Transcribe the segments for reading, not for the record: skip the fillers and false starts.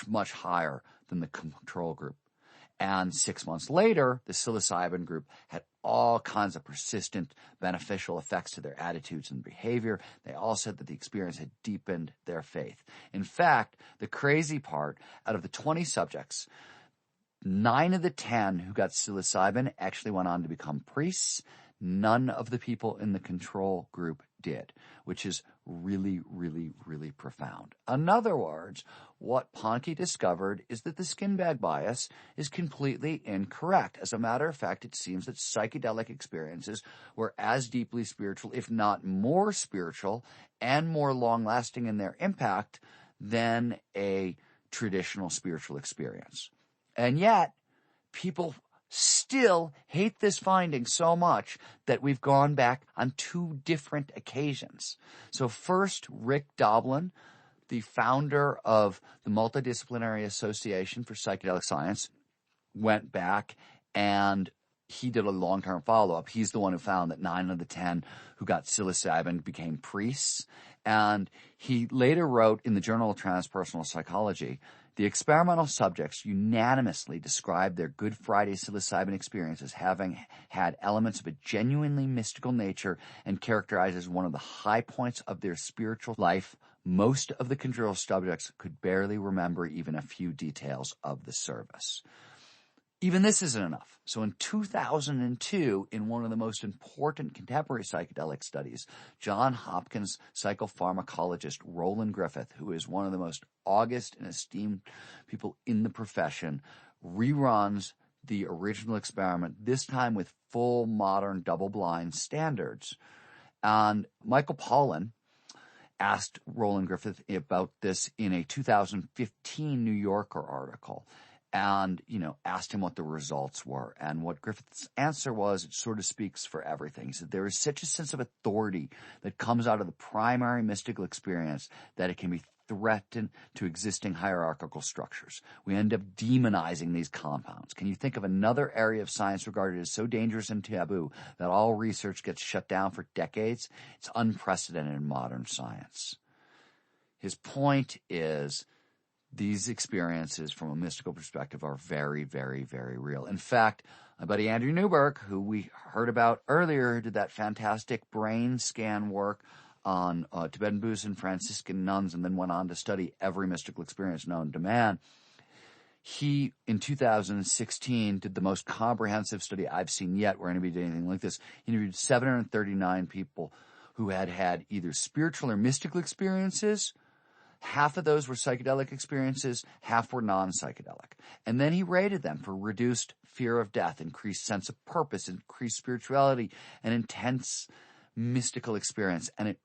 much, much higher than the control group. And 6 months later, the psilocybin group had all kinds of persistent beneficial effects to their attitudes and behavior. They all said that the experience had deepened their faith. In fact, the crazy part, out of the 20 subjects, 9 of the 10 who got psilocybin actually went on to become priests. None of the people in the control group did, which is really, really, really profound. In other words, what Ponke discovered is that the skin bag bias is completely incorrect. As a matter of fact, it seems that psychedelic experiences were as deeply spiritual, if not more spiritual, and more long-lasting in their impact than a traditional spiritual experience. And yet, people still hate this finding so much that we've gone back on 2 different occasions. So first, Rick Doblin, the founder of the Multidisciplinary Association for Psychedelic Science, went back and he did a long-term follow-up. He's the one who found that 9 of the 10 who got psilocybin became priests. And he later wrote in the Journal of Transpersonal Psychology, the experimental subjects unanimously described their Good Friday psilocybin experience as having had elements of a genuinely mystical nature and characterized as one of the high points of their spiritual life. Most of the control subjects could barely remember even a few details of the service. Even this isn't enough. So in 2002, in one of the most important contemporary psychedelic studies, Johns Hopkins psychopharmacologist Roland Griffith, who is one of the most august and esteemed people in the profession, reruns the original experiment, this time with full modern double-blind standards. And Michael Pollan asked Roland Griffith about this in a 2015 New Yorker article. And, asked him what the results were. And what Griffith's answer was, it sort of speaks for everything. He said, there is such a sense of authority that comes out of the primary mystical experience that it can be threatened to existing hierarchical structures. We end up demonizing these compounds. Can you think of another area of science regarded as so dangerous and taboo that all research gets shut down for decades? It's unprecedented in modern science. His point is, these experiences from a mystical perspective are very, very, very real. In fact, my buddy Andrew Newberg, who we heard about earlier, who did that fantastic brain scan work on Tibetan Buddhists and Franciscan nuns and then went on to study every mystical experience known to man. He, in 2016, did the most comprehensive study I've seen yet where anybody did anything like this. He interviewed 739 people who had had either spiritual or mystical experiences. Half of those were psychedelic experiences, half were non-psychedelic. And then he rated them for reduced fear of death, increased sense of purpose, increased spirituality, and intense mystical experience. And it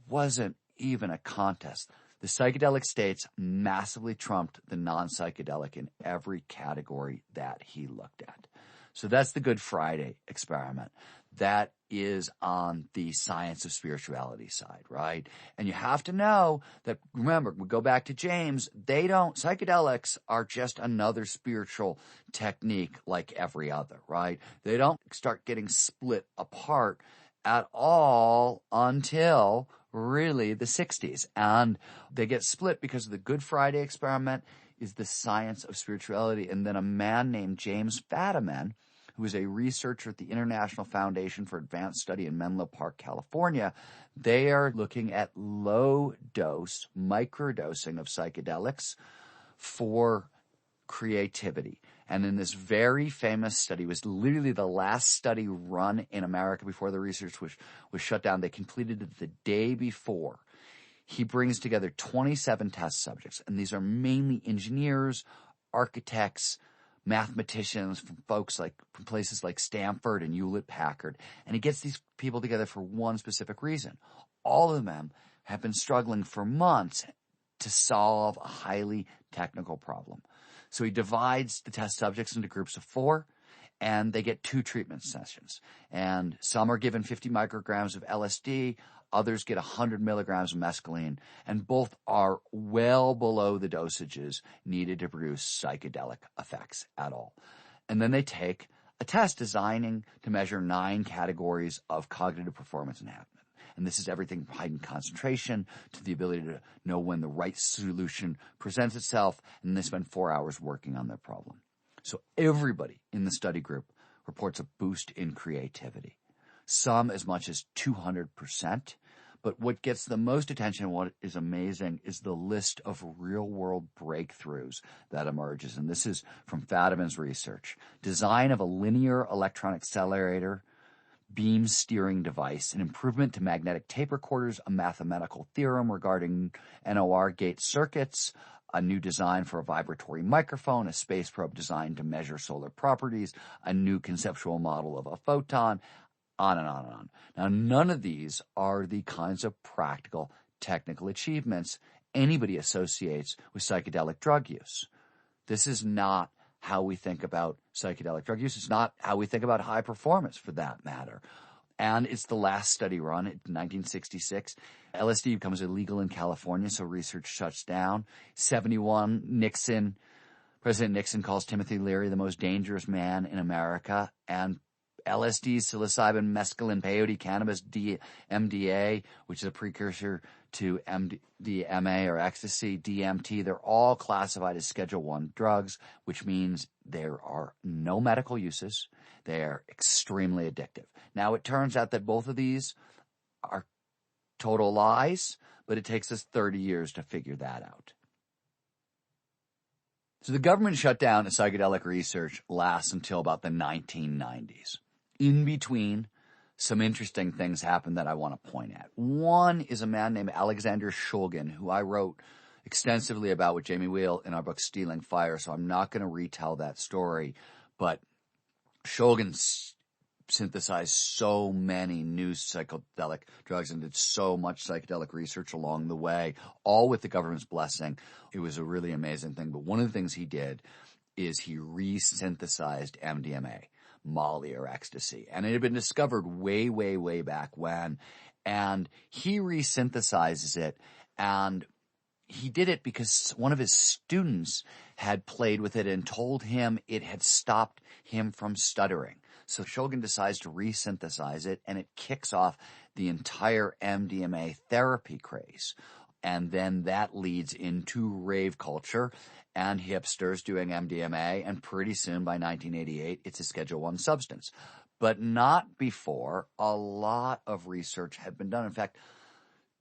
wasn't even a contest. The psychedelic states massively trumped the non-psychedelic in every category that he looked at. So that's the Good Friday experiment. That is on the science of spirituality side, right? And you have to know that, remember, we go back to James, psychedelics are just another spiritual technique like every other, right? They don't start getting split apart at all until really the 60s. And they get split because of the Good Friday experiment is the science of spirituality. And then a man named James Fadiman, who is a researcher at the International Foundation for Advanced Study in Menlo Park, California, they are looking at low-dose, microdosing of psychedelics for creativity. And in this very famous study, it was literally the last study run in America before the research was shut down. They completed it the day before. He brings together 27 test subjects, and these are mainly engineers, architects, mathematicians, from places like Stanford and Hewlett-Packard. And he gets these people together for one specific reason. All of them have been struggling for months to solve a highly technical problem. So he divides the test subjects into groups of 4, and they get 2 treatment sessions. And some are given 50 micrograms of LSD, others get 100 milligrams of mescaline, and both are well below the dosages needed to produce psychedelic effects at all. And then they take a test designing to measure 9 categories of cognitive performance enhancement. And this is everything from heightened concentration to the ability to know when the right solution presents itself. And they spend 4 hours working on their problem. So everybody in the study group reports a boost in creativity, some as much as 200%. But what gets the most attention, what is amazing, is the list of real-world breakthroughs that emerges. And this is from Fadiman's research. Design of a linear electron accelerator, beam steering device, an improvement to magnetic tape recorders, a mathematical theorem regarding NOR gate circuits, a new design for a vibratory microphone, a space probe designed to measure solar properties, a new conceptual model of a photon, on and on and on. Now, none of these are the kinds of practical technical achievements anybody associates with psychedelic drug use. This is not how we think about psychedelic drug use. It's not how we think about high performance, for that matter. And it's the last study run in 1966. LSD becomes illegal in California, so research shuts down. 71, President Nixon calls Timothy Leary the most dangerous man in America, and LSD, psilocybin, mescaline, peyote, cannabis, MDA, which is a precursor to MDMA or ecstasy, DMT, they're all classified as Schedule I drugs, which means there are no medical uses. They are extremely addictive. Now, it turns out that both of these are total lies, but it takes us 30 years to figure that out. So the government shutdown of psychedelic research lasts until about the 1990s. In between, some interesting things happen that I want to point at. One is a man named Alexander Shulgin, who I wrote extensively about with Jamie Wheel in our book Stealing Fire, so I'm not going to retell that story. But Shulgin synthesized so many new psychedelic drugs and did so much psychedelic research along the way, all with the government's blessing. It was a really amazing thing. But one of the things he did is he resynthesized MDMA, Molly or ecstasy. And it had been discovered way, way, way back when. And he resynthesizes it. And he did it because one of his students had played with it and told him it had stopped him from stuttering. So Shulgin decides to resynthesize it, and it kicks off the entire MDMA therapy craze. And then that leads into rave culture and hipsters doing MDMA, and pretty soon, by 1988, it's a Schedule I substance. But not before a lot of research had been done. In fact,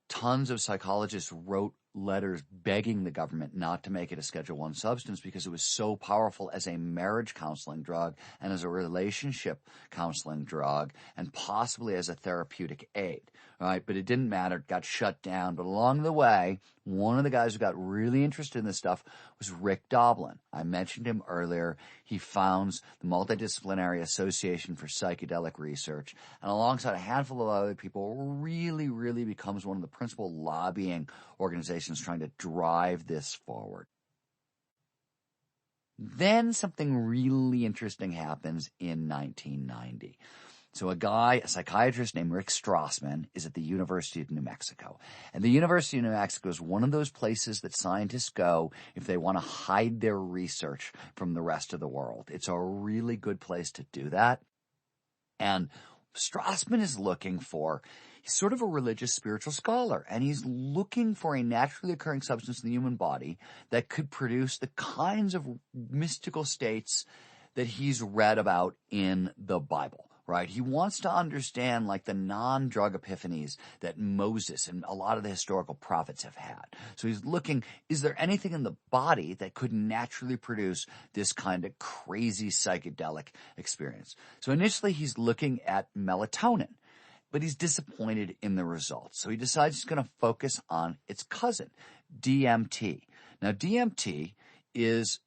tons of psychologists wrote letters begging the government not to make it a Schedule I substance because it was so powerful as a marriage counseling drug and as a relationship counseling drug and possibly as a therapeutic aid, right? But it didn't matter. It got shut down. But along the way, one of the guys who got really interested in this stuff was Rick Doblin. I mentioned him earlier. He founds the Multidisciplinary Association for Psychedelic Research, and alongside a handful of other people, really, really becomes one of the principal lobbying organizations trying to drive this forward. Then something really interesting happens in 1990. So a psychiatrist named Rick Strassman, is at the University of New Mexico. And the University of New Mexico is one of those places that scientists go if they want to hide their research from the rest of the world. It's a really good place to do that. And Strassman is looking for, he's sort of a religious spiritual scholar, and he's looking for a naturally occurring substance in the human body that could produce the kinds of mystical states that he's read about in the Bible. Right? He wants to understand like the non-drug epiphanies that Moses and a lot of the historical prophets have had. So he's looking, is there anything in the body that could naturally produce this kind of crazy psychedelic experience? So initially he's looking at melatonin, but he's disappointed in the results. So he decides he's going to focus on its cousin, DMT. Now DMT is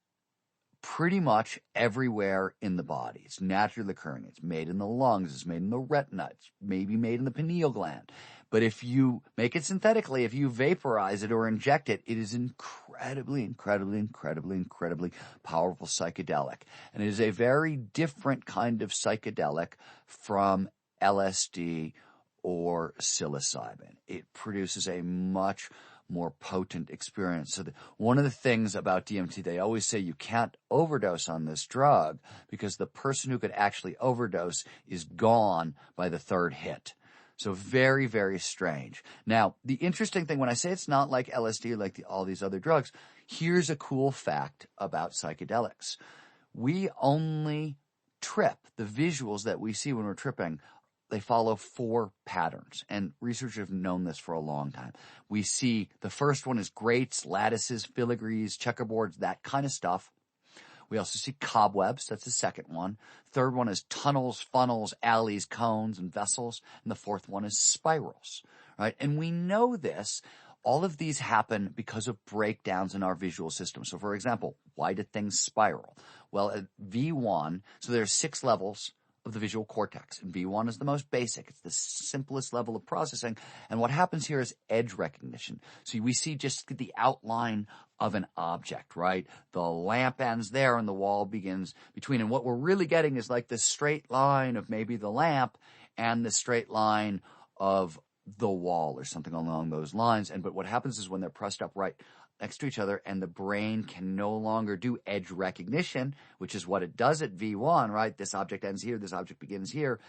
pretty much everywhere in the body. It's naturally occurring. It's made in the lungs. It's made in the retina. It's maybe made in the pineal gland. But if you make it synthetically, if you vaporize it or inject it, it is incredibly powerful psychedelic. And it is a very different kind of psychedelic from LSD or psilocybin. It produces a much more potent experience. So one of the things about DMT, they always say you can't overdose on this drug because the person who could actually overdose is gone by the third hit. So very, very strange. Now, the interesting thing, when I say it's not like LSD, like all these other drugs, here's a cool fact about psychedelics. We only trip. The visuals that we see when we're tripping, they follow 4 patterns, and researchers have known this for a long time. We see the first one is grates, lattices, filigrees, checkerboards, that kind of stuff. We also see cobwebs. That's the second one. Third one is tunnels, funnels, alleys, cones, and vessels. And the fourth one is spirals, right? And we know this. All of these happen because of breakdowns in our visual system. So, for example, why do things spiral? Well, at V1, so there's 6 levels of the visual cortex. And V1 is the most basic. It's the simplest level of processing. And what happens here is edge recognition. So we see just the outline of an object, right? The lamp ends there and the wall begins between. And what we're really getting is like the straight line of maybe the lamp and the straight line of the wall or something along those lines. But what happens is when they're pressed up right next to each other and the brain can no longer do edge recognition, which is what it does at V1, right? This object ends here, this object begins here.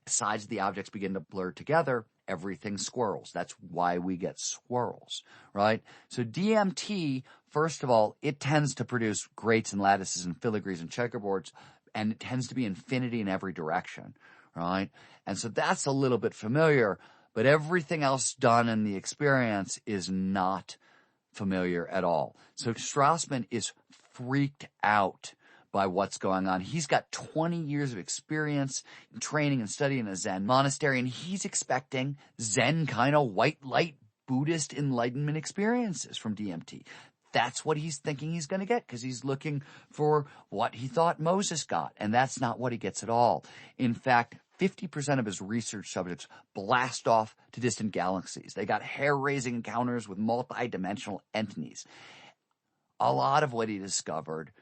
Sides of the objects begin to blur together. Everything swirls. That's why we get swirls, right? So DMT, first of all, it tends to produce grates and lattices and filigrees and checkerboards, and it tends to be infinity in every direction, right? And so that's a little bit familiar, but everything else done in the experience is not familiar at all. So Strassman is freaked out by what's going on. He's got 20 years of experience in training and studying in a Zen monastery, and he's expecting Zen kind of white light Buddhist enlightenment experiences from DMT. That's what he's thinking he's going to get because he's looking for what he thought Moses got, and that's not what he gets at all. In fact, 50% of his research subjects blast off to distant galaxies. They got hair-raising encounters with multidimensional entities. A lot of what he discovered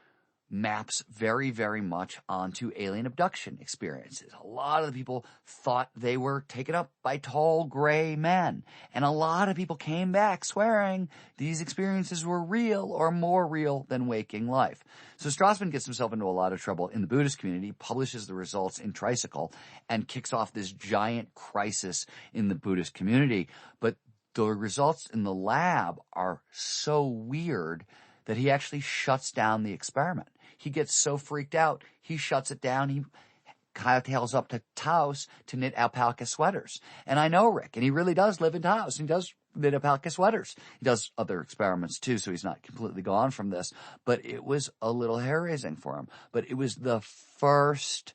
maps very, very much onto alien abduction experiences. A lot of the people thought they were taken up by tall gray men. And a lot of people came back swearing these experiences were real or more real than waking life. So Strassman gets himself into a lot of trouble in the Buddhist community, publishes the results in Tricycle, and kicks off this giant crisis in the Buddhist community. But the results in the lab are so weird that he actually shuts down the experiment. He gets so freaked out, he shuts it down. He hightails up to Taos to knit alpaca sweaters. And I know Rick, and he really does live in Taos. He does knit alpaca sweaters. He does other experiments too, so he's not completely gone from this. But it was a little hair-raising for him. But it was the first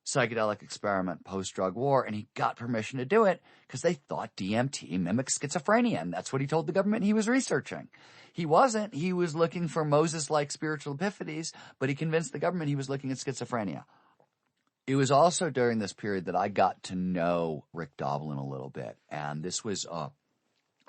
psychedelic experiment post-drug war, and he got permission to do it because they thought DMT mimics schizophrenia, and that's what he told the government he was researching. He wasn't. He was looking for Moses-like spiritual epiphanies, but he convinced the government he was looking at schizophrenia. It was also during this period that I got to know Rick Doblin a little bit, and this was, I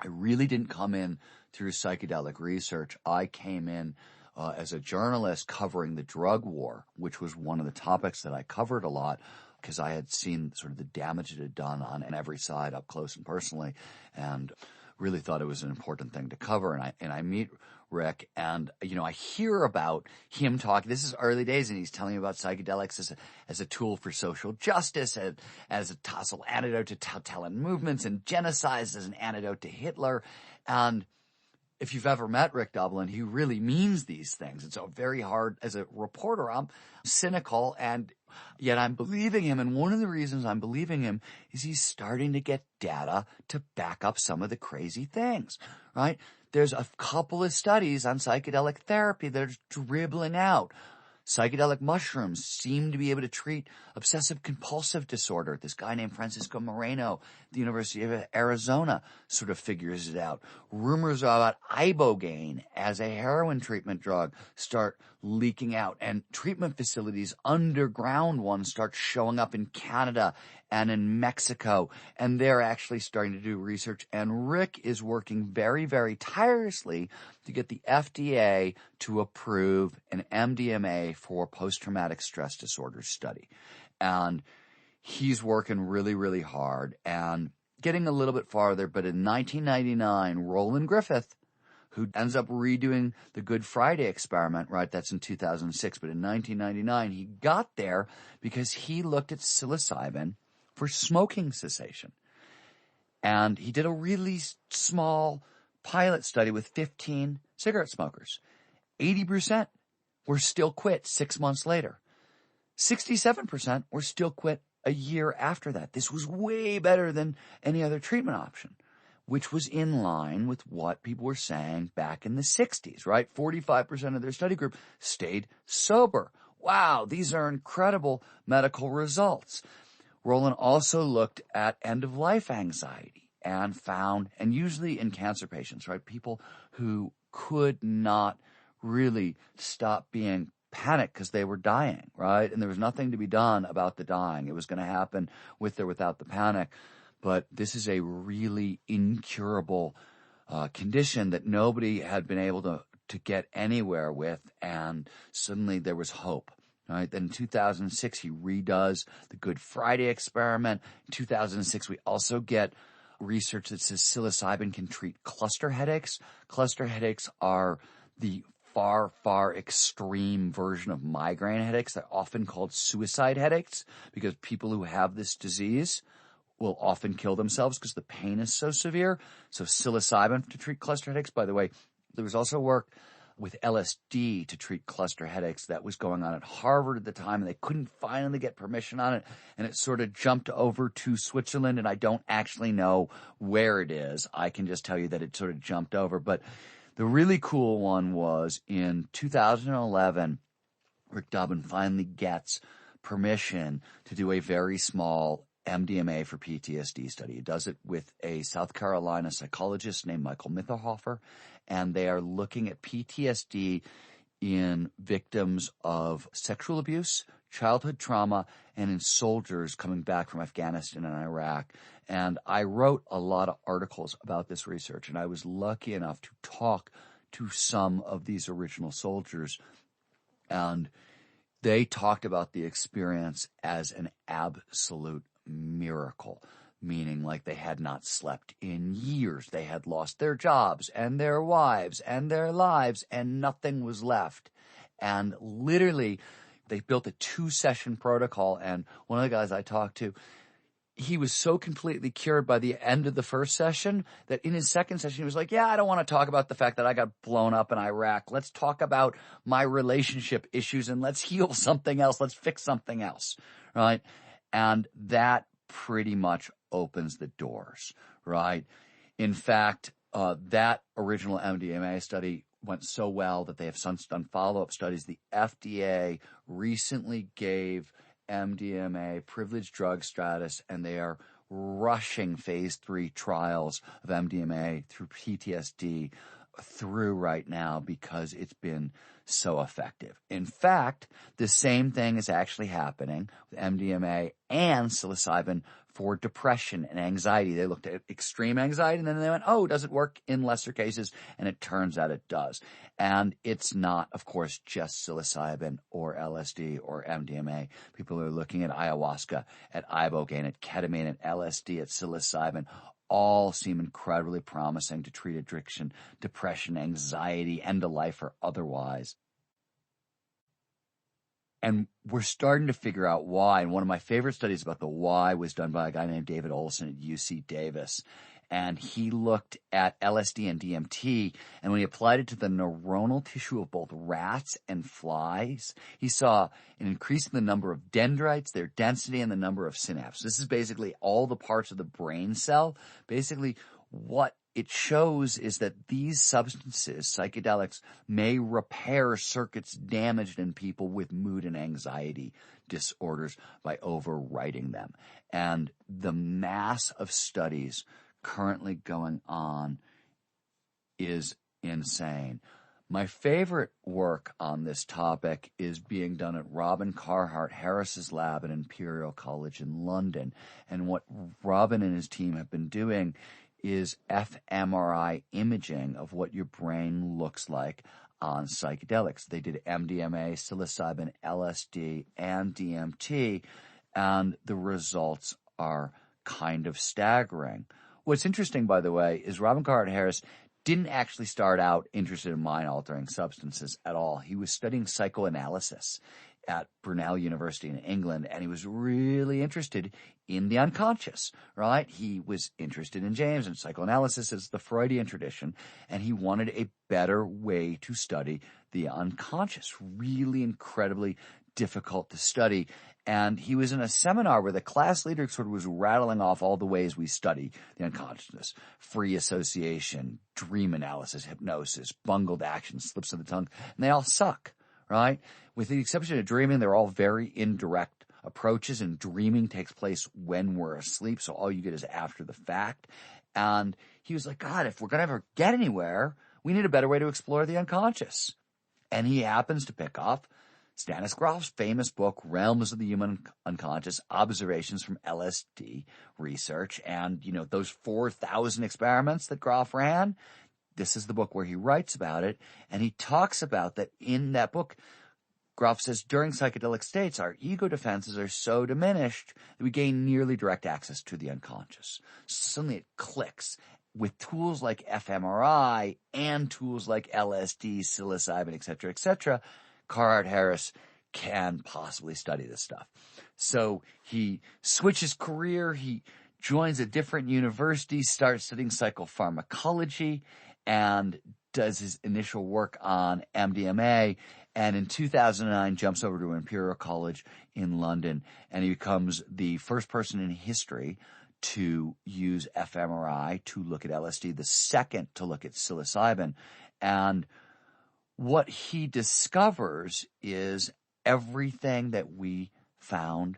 really didn't come in through psychedelic research. I came in as a journalist covering the drug war, which was one of the topics that I covered a lot because I had seen sort of the damage it had done on every side up close and personally, and really thought it was an important thing to cover. And I meet Rick, and I hear about him talking. This is early days, and he's telling me about psychedelics as a tool for social justice, as a possible antidote to totalitarian movements, and genocides as an antidote to Hitler. And if you've ever met Rick Doblin, he really means these things. And so very hard as a reporter, I'm cynical, and yet I'm believing him. And one of the reasons I'm believing him is he's starting to get data to back up some of the crazy things, right? There's a couple of studies on psychedelic therapy that are dribbling out. Psychedelic mushrooms seem to be able to treat obsessive compulsive disorder. This guy named Francisco Moreno at the University of Arizona sort of figures it out. Rumors about ibogaine as a heroin treatment drug start leaking out, and treatment facilities, underground ones, start showing up in Canada and in Mexico, and they're actually starting to do research. And Rick is working very, very tirelessly to get the FDA to approve an MDMA for post-traumatic stress disorder study. And he's working really, really hard and getting a little bit farther. But in 1999, Roland Griffith, who ends up redoing the Good Friday experiment, right? That's in 2006. But in 1999, he got there because he looked at psilocybin for smoking cessation. And he did a really small pilot study with 15 cigarette smokers. 80% were still quit 6 months later. 67% were still quit a year after that. This was way better than any other treatment option, which was in line with what people were saying back in the 60s, right? 45% of their study group stayed sober. Wow, these are incredible medical results. Rowland also looked at end-of-life anxiety and found, and usually in cancer patients, right, people who could not really stop being panicked because they were dying, right? And there was nothing to be done about the dying. It was going to happen with or without the panic. But this is a really incurable condition that nobody had been able to get anywhere with, and suddenly there was hope. Right? Then in 2006, he redoes the Good Friday experiment. In 2006, we also get research that says psilocybin can treat cluster headaches. Cluster headaches are the far, far extreme version of migraine headaches. They're often called suicide headaches because people who have this disease will often kill themselves because the pain is so severe. So psilocybin to treat cluster headaches. By the way, there was also work with LSD to treat cluster headaches that was going on at Harvard at the time, and they couldn't finally get permission on it, and it sort of jumped over to Switzerland, and I don't actually know where it is. I can just tell you that it sort of jumped over. But the really cool one was in 2011, Rick Dobbin finally gets permission to do a very small MDMA for PTSD study. He does it with a South Carolina psychologist named Michael Mitherhofer, and they are looking at PTSD in victims of sexual abuse, childhood trauma, and in soldiers coming back from Afghanistan and Iraq. And I wrote a lot of articles about this research, and I was lucky enough to talk to some of these original soldiers, and they talked about the experience as an absolute miracle, meaning like they had not slept in years. They had lost their jobs and their wives and their lives, and nothing was left. And literally, they built a 2-session protocol, and one of the guys I talked to, he was so completely cured by the end of the first session that in his second session, he was like, yeah, I don't want to talk about the fact that I got blown up in Iraq. Let's talk about my relationship issues and let's heal something else. Let's fix something else, right? And that pretty much opens the doors, right? In fact, that original MDMA study went so well that they have since done follow-up studies. The FDA recently gave MDMA privileged drug status, and they are rushing phase 3 trials of MDMA through PTSD through right now because it's been so effective. In fact, the same thing is actually happening with MDMA and psilocybin for depression and anxiety. They looked at extreme anxiety, and then they went, oh, does it work in lesser cases? And it turns out it does. And it's not, of course, just psilocybin or LSD or MDMA. People are looking at ayahuasca, at ibogaine, at ketamine, at LSD, at psilocybin. All seem incredibly promising to treat addiction, depression, anxiety, end of life, or otherwise. And we're starting to figure out why. And one of my favorite studies about the why was done by a guy named David Olson at UC Davis. And he looked at LSD and DMT, and when he applied it to the neuronal tissue of both rats and flies, he saw an increase in the number of dendrites, their density, and the number of synapses. This is basically all the parts of the brain cell. Basically, what it shows is that these substances, psychedelics, may repair circuits damaged in people with mood and anxiety disorders by overwriting them. And the mass of studies currently going on is insane. My favorite work on this topic is being done at Robin Carhart Harris's lab at Imperial College in London. And what Robin and his team have been doing is fMRI imaging of what your brain looks like on psychedelics. They did MDMA, psilocybin, LSD, and DMT, and the results are kind of staggering. What's interesting, by the way, is Robin Carhart Harris didn't actually start out interested in mind-altering substances at all. He was studying psychoanalysis, at Brunel University in England, and he was really interested in the unconscious, right? He was interested in James, and psychoanalysis is the Freudian tradition, and he wanted a better way to study the unconscious, really incredibly difficult to study. And he was in a seminar where the class leader sort of was rattling off all the ways we study the unconsciousness: free association, dream analysis, hypnosis, bungled action, slips of the tongue, and they all suck, right? With the exception of dreaming, they're all very indirect approaches, and dreaming takes place when we're asleep, so all you get is after the fact. And he was like, God, if we're going to ever get anywhere, we need a better way to explore the unconscious. And he happens to pick up Stanis Grof's famous book, Realms of the Human Unconscious, Observations from LSD Research. And, you know, those 4,000 experiments that Grof ran, this is the book where he writes about it. And he talks about that in that book. Grof says, during psychedelic states, our ego defenses are so diminished that we gain nearly direct access to the unconscious. Suddenly it clicks. With tools like fMRI and tools like LSD, psilocybin, et cetera, Carhart Harris can possibly study this stuff. So he switches career. He joins a different university, starts studying psychopharmacology, and does his initial work on MDMA. And in 2009, jumps over to Imperial College in London, and he becomes the first person in history to use fMRI to look at LSD, the second to look at psilocybin. And what he discovers is everything that we found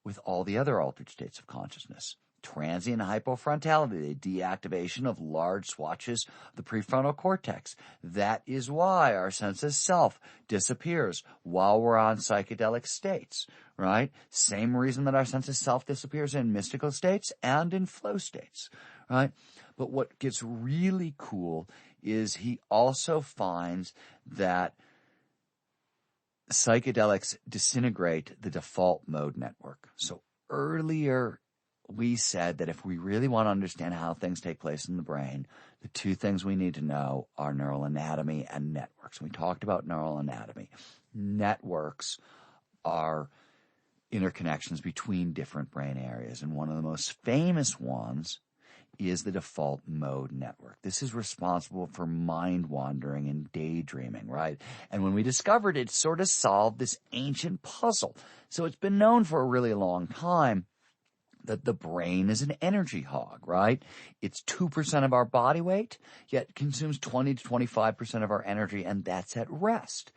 with all the other altered states of consciousness. Transient hypofrontality, the deactivation of large swatches of the prefrontal cortex. That is why our sense of self disappears while we're on psychedelic states, right? Same reason that our sense of self disappears in mystical states and in flow states, right? But what gets really cool is he also finds that psychedelics disintegrate the default mode network. So earlier, we said that if we really want to understand how things take place in the brain, the two things we need to know are neural anatomy and networks. We talked about neural anatomy. Networks are interconnections between different brain areas, and one of the most famous ones is the default mode network. This is responsible for mind wandering and daydreaming, right? And when we discovered it, sort of solved this ancient puzzle. So it's been known for a really long time that the brain is an energy hog, right? It's 2% of our body weight, yet consumes 20 to 25% of our energy, and that's at rest.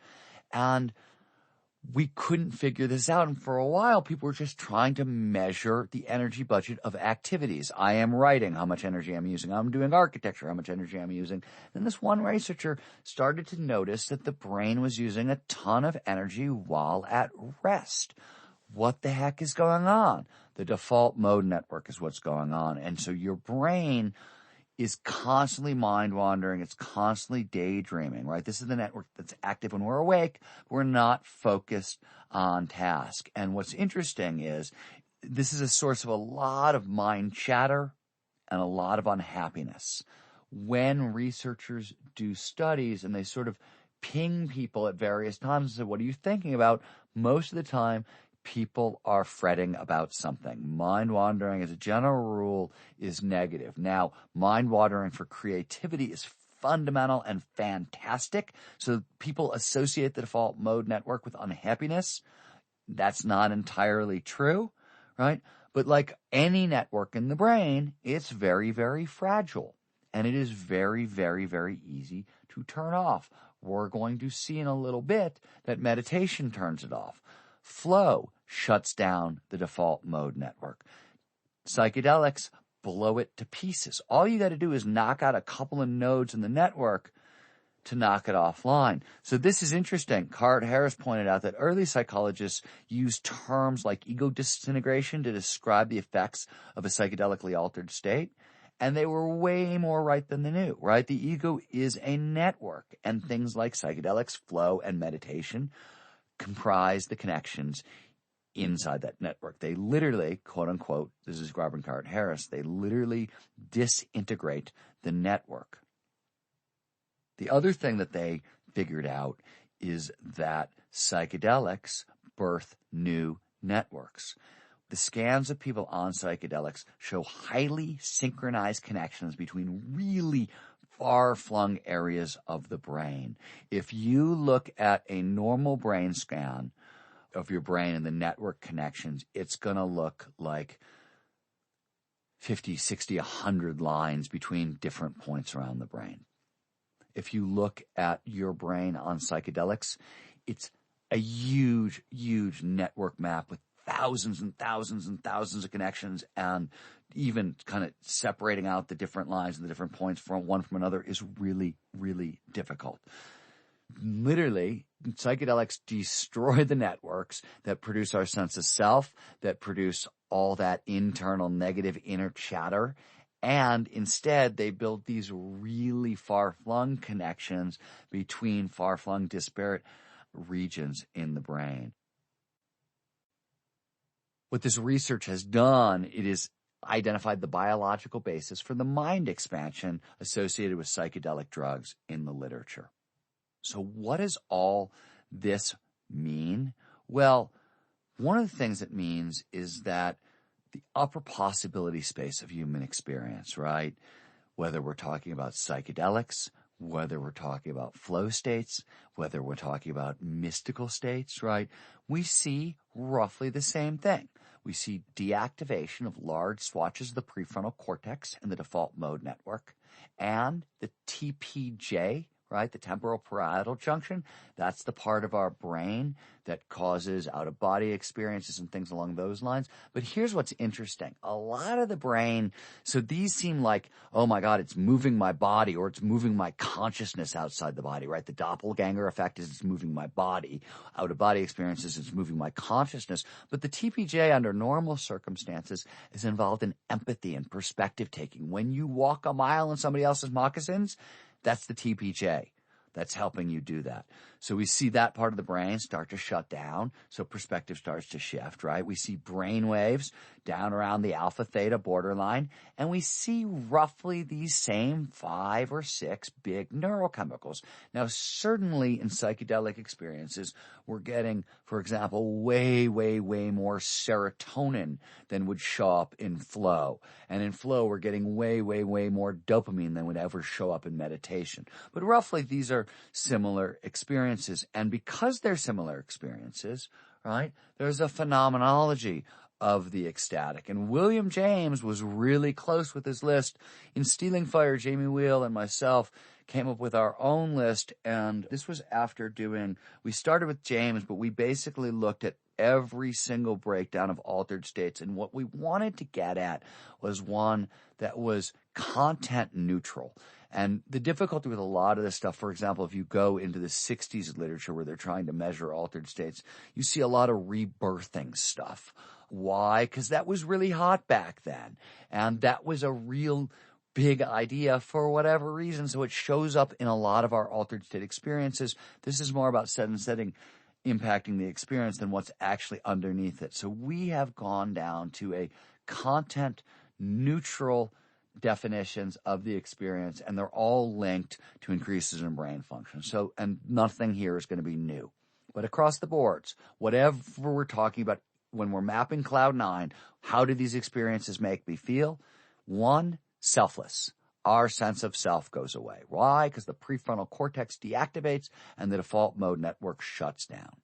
And we couldn't figure this out. And for a while, people were just trying to measure the energy budget of activities. I am writing, how much energy I'm using. I'm doing architecture, how much energy I'm using. Then this one researcher started to notice that the brain was using a ton of energy while at rest. What the heck is going on? The default mode network is what's going on. And so your brain is constantly mind wandering. It's constantly daydreaming, right? This is the network that's active when we're awake. We're not focused on task. And what's interesting is this is a source of a lot of mind chatter and a lot of unhappiness. When researchers do studies and they sort of ping people at various times and say, what are you thinking about? Most of the time, people are fretting about something. Mind wandering, as a general rule, is negative. Now, mind wandering for creativity is fundamental and fantastic. So people associate the default mode network with unhappiness. That's not entirely true, right? But like any network in the brain, it's very, very fragile. And it is very, very, very easy to turn off. We're going to see in a little bit that meditation turns it off. Flow shuts down the default mode network. Psychedelics blow it to pieces. All you got to do is knock out a couple of nodes in the network to knock it offline. So this is interesting. Carhart Harris pointed out that early psychologists used terms like ego disintegration to describe the effects of a psychedelically altered state. And they were way more right than they knew, right? The ego is a network, and things like psychedelics, flow, and meditation comprise the connections inside that network. They literally, quote unquote, this is Robert Carhart Harris, they literally disintegrate the network. The other thing that they figured out is that psychedelics birth new networks. The scans of people on psychedelics show highly synchronized connections between really far-flung areas of the brain. If you look at a normal brain scan of your brain and the network connections, it's going to look like 50, 60, 100 lines between different points around the brain. If you look at your brain on psychedelics, it's a huge, huge network map with thousands and thousands and thousands of connections, and even kind of separating out the different lines and the different points from one from another is really, really difficult. Literally, psychedelics destroy the networks that produce our sense of self, that produce all that internal negative inner chatter, and instead they build these really far-flung connections between far-flung disparate regions in the brain. What this research has done, it has identified the biological basis for the mind expansion associated with psychedelic drugs in the literature. So what does all this mean? Well, one of the things it means is that the upper possibility space of human experience, right? Whether we're talking about psychedelics, whether we're talking about flow states, whether we're talking about mystical states, right? We see roughly the same thing. We see deactivation of large swatches of the prefrontal cortex and the default mode network, and the TPJ, right, the temporal parietal junction. That's the part of our brain that causes out-of-body experiences and things along those lines. But here's what's interesting. A lot of the brain, so these seem like, oh my God, it's moving my body or it's moving my consciousness outside the body, right? The doppelganger effect is it's moving my body. Out-of-body experiences, it's moving my consciousness. But the TPJ under normal circumstances is involved in empathy and perspective taking. When you walk a mile in somebody else's moccasins, that's the TPJ that's helping you do that. So we see that part of the brain start to shut down, so perspective starts to shift, right? We see brain waves down around the alpha-theta borderline, and we see roughly these same 5 or 6 big neurochemicals. Now, certainly in psychedelic experiences, we're getting, for example, way, way, way more serotonin than would show up in flow. And in flow, we're getting way, way, way more dopamine than would ever show up in meditation. But roughly, these are similar experiences. And because they're similar experiences, right, there's a phenomenology of the ecstatic. And William James was really close with his list. In Stealing Fire, Jamie Wheel and myself came up with our own list, and this was after we started with James, but we basically looked at every single breakdown of altered states, and what we wanted to get at was one that was content neutral. And the difficulty with a lot of this stuff, for example, if you go into the 60s literature where they're trying to measure altered states, you see a lot of rebirthing stuff. Why? Because that was really hot back then, and that was a real big idea for whatever reason, so it shows up in a lot of our altered state experiences. This is more about setting impacting the experience than what's actually underneath it. So we have gone down to a content neutral definitions of the experience, and they're all linked to increases in brain function. So, and nothing here is going to be new. But across the boards, whatever we're talking about, when we're mapping Cloud 9, how do these experiences make me feel? 1, selfless. Our sense of self goes away. Why? Because the prefrontal cortex deactivates and the default mode network shuts down.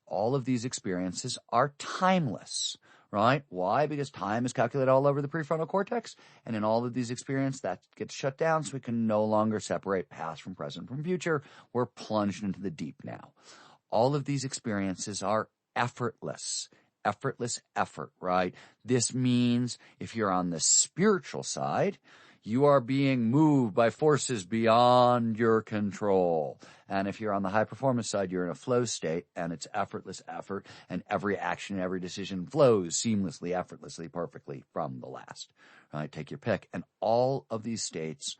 All of these experiences are timeless, right? Why? Because time is calculated all over the prefrontal cortex, and in all of these experiences, that gets shut down, so we can no longer separate past from present from future. We're plunged into the deep now. All of these experiences are effortless effort, right? This means if you're on the spiritual side, you are being moved by forces beyond your control. And if you're on the high performance side, you're in a flow state, and it's effortless effort, and every action, every decision flows seamlessly, effortlessly, perfectly from the last, right? Take your pick. And all of these states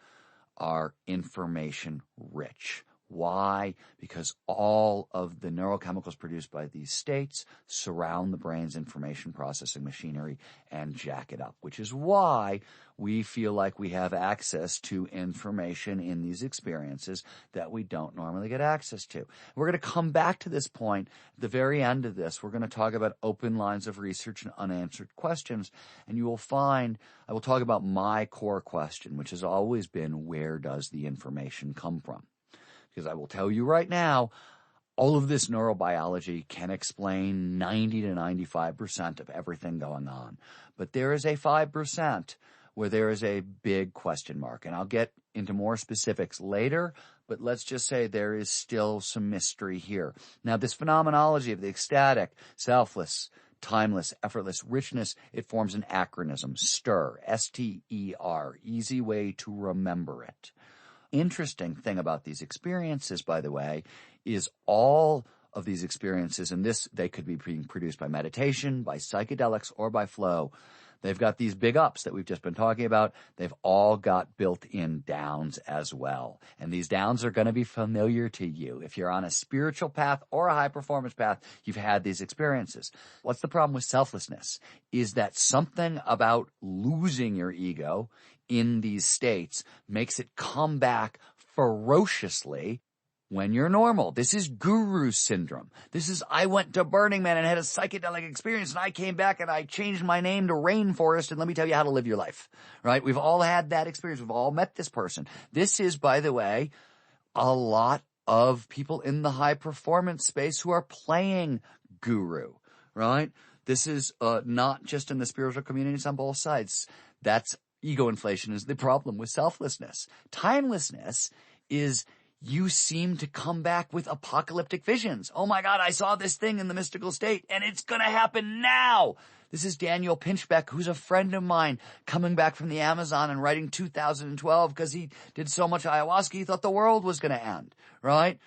are information rich. Why? Because all of the neurochemicals produced by these states surround the brain's information processing machinery and jack it up, which is why we feel like we have access to information in these experiences that we don't normally get access to. We're going to come back to this point at the very end of this. We're going to talk about open lines of research and unanswered questions, and you will find I will talk about my core question, which has always been, where does the information come from? Because I will tell you right now, all of this neurobiology can explain 90 to 95% of everything going on. But there is a 5% where there is a big question mark. And I'll get into more specifics later, but let's just say there is still some mystery here. Now, this phenomenology of the ecstatic, selfless, timeless, effortless richness, it forms an acronym, STER, S-T-E-R, easy way to remember it. Interesting thing about these experiences, by the way, is all of these experiences, and they could be being produced by meditation, by psychedelics, or by flow. They've got these big ups that we've just been talking about. They've all got built-in downs as well. And these downs are going to be familiar to you. If you're on a spiritual path or a high-performance path, you've had these experiences. What's the problem with selflessness? Is that something about losing your ego in these states makes it come back ferociously when you're normal. This is guru syndrome. This is, I went to Burning Man and had a psychedelic experience, and I came back and I changed my name to Rainforest, and let me tell you how to live your life, right? We've all had that experience. We've all met this person. This is, by the way, a lot of people in the high performance space who are playing guru, right? This is not just in the spiritual communities on both sides. That's ego inflation is the problem with selflessness. Timelessness is you seem to come back with apocalyptic visions. Oh my God, I saw this thing in the mystical state and it's going to happen now. This is Daniel Pinchbeck, who's a friend of mine, coming back from the Amazon and writing 2012 because he did so much ayahuasca he thought the world was going to end, right?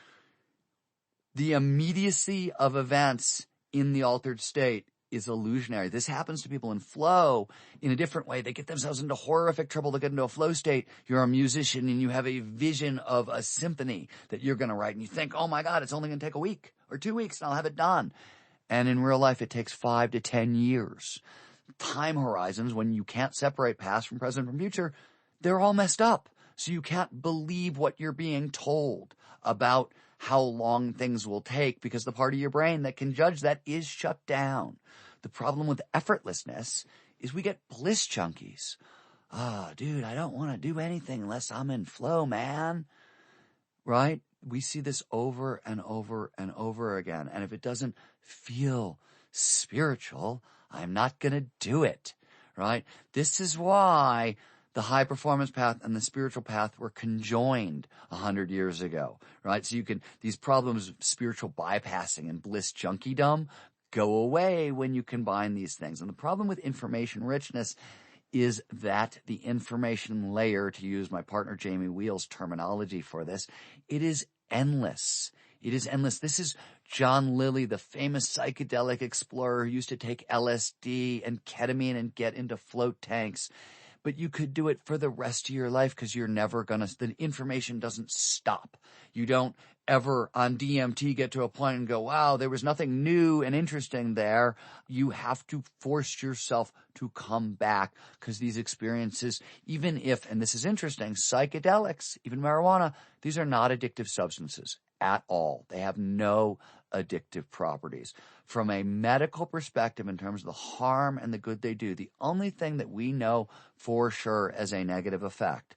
The immediacy of events in the altered state is illusionary. This happens to people in flow in a different way. They get themselves into horrific trouble. They get into a flow state. You're a musician and you have a vision of a symphony that you're going to write. And you think, oh my God, it's only going to take a week or 2 weeks and I'll have it done. And in real life, it takes 5 to 10 years. Time horizons, when you can't separate past from present from future, they're all messed up. So you can't believe what you're being told about how long things will take because the part of your brain that can judge that is shut down. The problem with effortlessness is we get bliss junkies. Oh, dude, I don't want to do anything unless I'm in flow, man. Right? We see this over and over and over again. And if it doesn't feel spiritual, I'm not going to do it. Right? This is why the high performance path and the spiritual path were conjoined 100 years ago, right? So these problems of spiritual bypassing and bliss junkiedom go away when you combine these things. And the problem with information richness is that the information layer, to use my partner Jamie Wheel's terminology for this, it is endless. It is endless. This is John Lilly, the famous psychedelic explorer who used to take LSD and ketamine and get into float tanks. But you could do it for the rest of your life because you're never the information doesn't stop. You don't ever on DMT get to a point and go, wow, there was nothing new and interesting there. You have to force yourself to come back because these experiences, even if, and this is interesting, psychedelics, even marijuana, these are not addictive substances at all. They have no addictive properties. From a medical perspective, in terms of the harm and the good they do, the only thing that we know for sure as a negative effect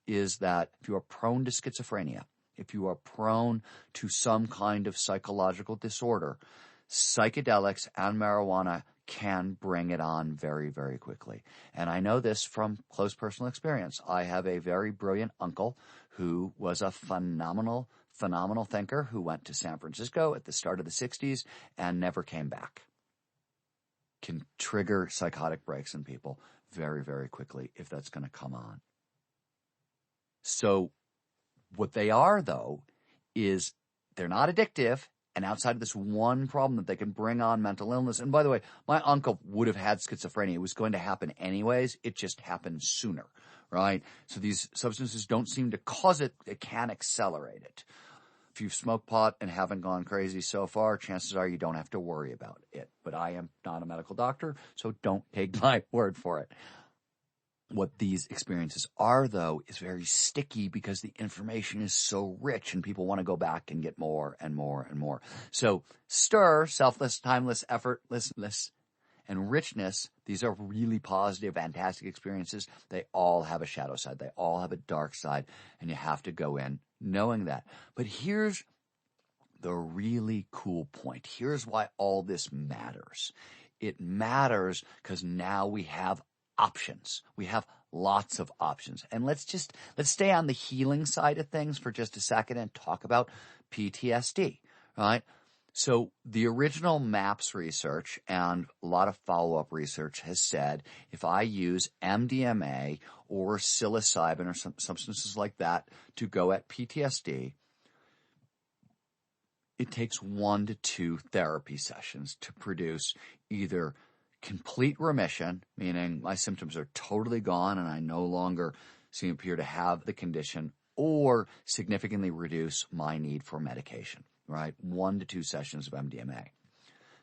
is that if you are prone to schizophrenia, if you are prone to some kind of psychological disorder, psychedelics and marijuana can bring it on very, very quickly. And I know this from close personal experience. I have a very brilliant uncle who was a phenomenal thinker who went to San Francisco at the start of the 60s and never came back. Can trigger psychotic breaks in people very, very quickly if that's going to come on. So what they are, though, is they're not addictive, and outside of this one problem that they can bring on mental illness. And by the way, my uncle would have had schizophrenia. It was going to happen anyways. It just happened sooner, right? So these substances don't seem to cause it. They can accelerate it. If you've smoked pot and haven't gone crazy so far, chances are you don't have to worry about it. But I am not a medical doctor, so don't take my word for it. What these experiences are, though, is very sticky because the information is so rich and people want to go back and get more and more and more. So stir, selfless, timeless, effortlessness, and richness, these are really positive, fantastic experiences. They all have a shadow side. They all have a dark side, and you have to go in knowing that. But here's the really cool point. Here's why all this matters. It matters because now we have options. We have lots of options. And let's stay on the healing side of things for just a second and talk about PTSD, right? So the original MAPS research and a lot of follow-up research has said if I use MDMA or psilocybin or some substances like that to go at PTSD, it takes 1 to 2 therapy sessions to produce either complete remission, meaning my symptoms are totally gone and I no longer appear to have the condition, or significantly reduce my need for medication, right? 1 to 2 sessions of MDMA.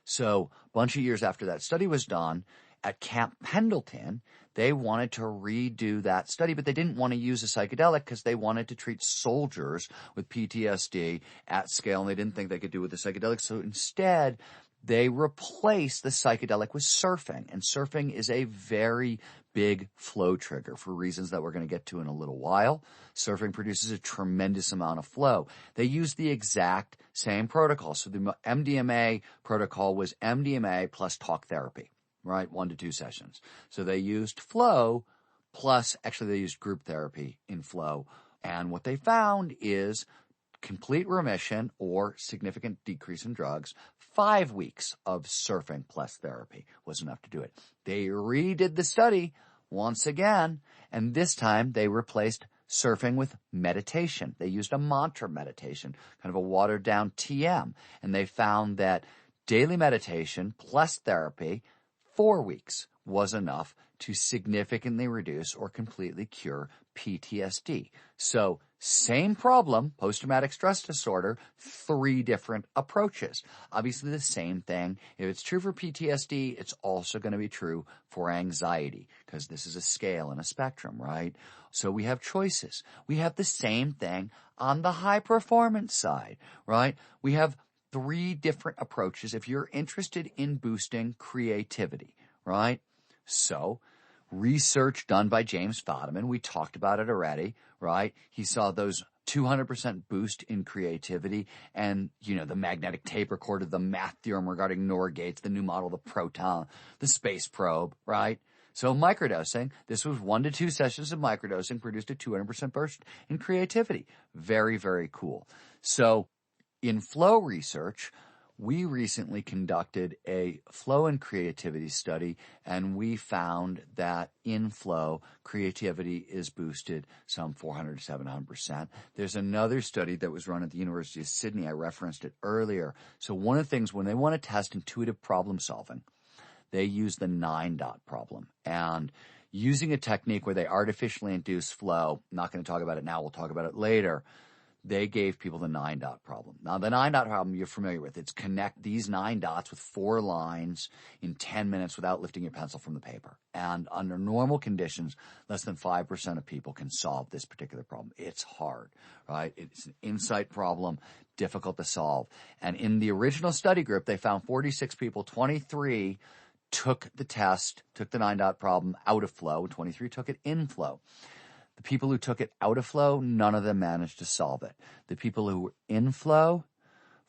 So a bunch of years after that study was done, at Camp Pendleton, they wanted to redo that study, but they didn't want to use a psychedelic because they wanted to treat soldiers with PTSD at scale, and they didn't think they could do it with the psychedelic. So instead, they replaced the psychedelic with surfing, and surfing is a very big flow trigger for reasons that we're going to get to in a little while. Surfing produces a tremendous amount of flow. They used the exact same protocol. So the MDMA protocol was MDMA plus talk therapy, right? 1 to 2 sessions. So they used flow plus, actually they used group therapy in flow. And what they found is complete remission or significant decrease in drugs. 5 weeks of surfing plus therapy was enough to do it. They redid the study once again, and this time they replaced surfing with meditation. They used a mantra meditation, kind of a watered down TM, and they found that daily meditation plus therapy, 4 weeks was enough to significantly reduce or completely cure PTSD. So same problem, post-traumatic stress disorder, 3 different approaches. Obviously the same thing. If it's true for PTSD, it's also going to be true for anxiety because this is a scale and a spectrum, right? So we have choices. We have the same thing on the high performance side, right? We have 3 different approaches if you're interested in boosting creativity, right? So research done by James Fadiman, we talked about it already, right? He saw those 200% boost in creativity and, the magnetic tape recorder, the math theorem regarding NOR gates, the new model, the proton, the space probe, right? So microdosing, this was 1 to 2 sessions of microdosing produced a 200% burst in creativity. Very, very cool. So in flow research, we recently conducted a flow and creativity study, and we found that in flow, creativity is boosted some 400 to 700%. There's another study that was run at the University of Sydney. I referenced it earlier. So one of the things, when they want to test intuitive problem solving, they use the 9-dot problem. And using a technique where they artificially induce flow, I'm not going to talk about it now, we'll talk about it later, they gave people the 9-dot problem. Now, the 9-dot problem you're familiar with. It's connect these 9 dots with 4 lines in 10 minutes without lifting your pencil from the paper. And under normal conditions, less than 5% of people can solve this particular problem. It's hard, right? It's an insight problem, difficult to solve. And in the original study group, they found 46 people, 23 took the test, took the 9-dot problem out of flow, 23 took it in flow. The people who took it out of flow, none of them managed to solve it. The people who were in flow,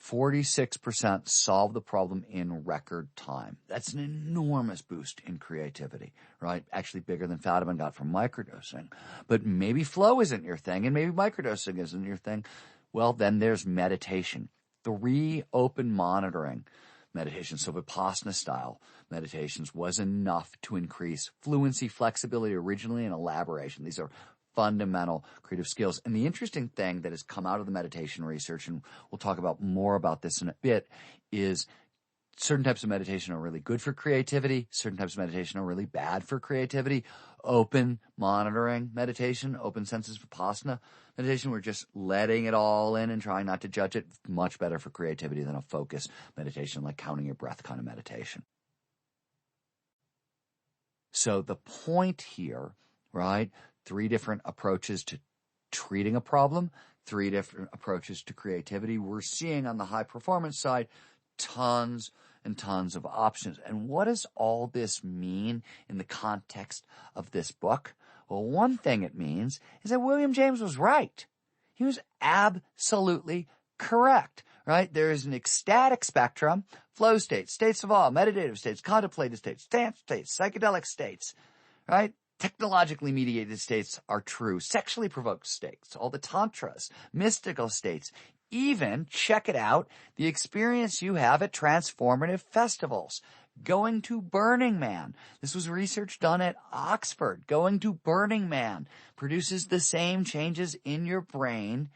46% solved the problem in record time. That's an enormous boost in creativity, right? Actually bigger than Fadiman got from microdosing. But maybe flow isn't your thing, and maybe microdosing isn't your thing. Well, then there's meditation. 3 open monitoring meditations, so Vipassana style meditations, was enough to increase fluency, flexibility originally, and elaboration. These are fundamental creative skills. And the interesting thing that has come out of the meditation research, and we'll talk about more about this in a bit, is certain types of meditation are really good for creativity. Certain types of meditation are really bad for creativity. Open monitoring meditation, open senses vipassana meditation, we're just letting it all in and trying not to judge it. Much better for creativity than a focused meditation like counting your breath kind of meditation. So the point here, right, 3 different approaches to treating a problem, 3 different approaches to creativity. We're seeing on the high performance side tons and tons of options. And what does all this mean in the context of this book? Well, one thing it means is that William James was right. He was absolutely correct, right? There is an ecstatic spectrum, flow states, states of awe, meditative states, contemplative states, trance states, psychedelic states, right? Technologically mediated states are true. Sexually provoked states, all the tantras, mystical states, even, check it out, the experience you have at transformative festivals. Going to Burning Man. This was research done at Oxford. Going to Burning Man produces the same changes in your brain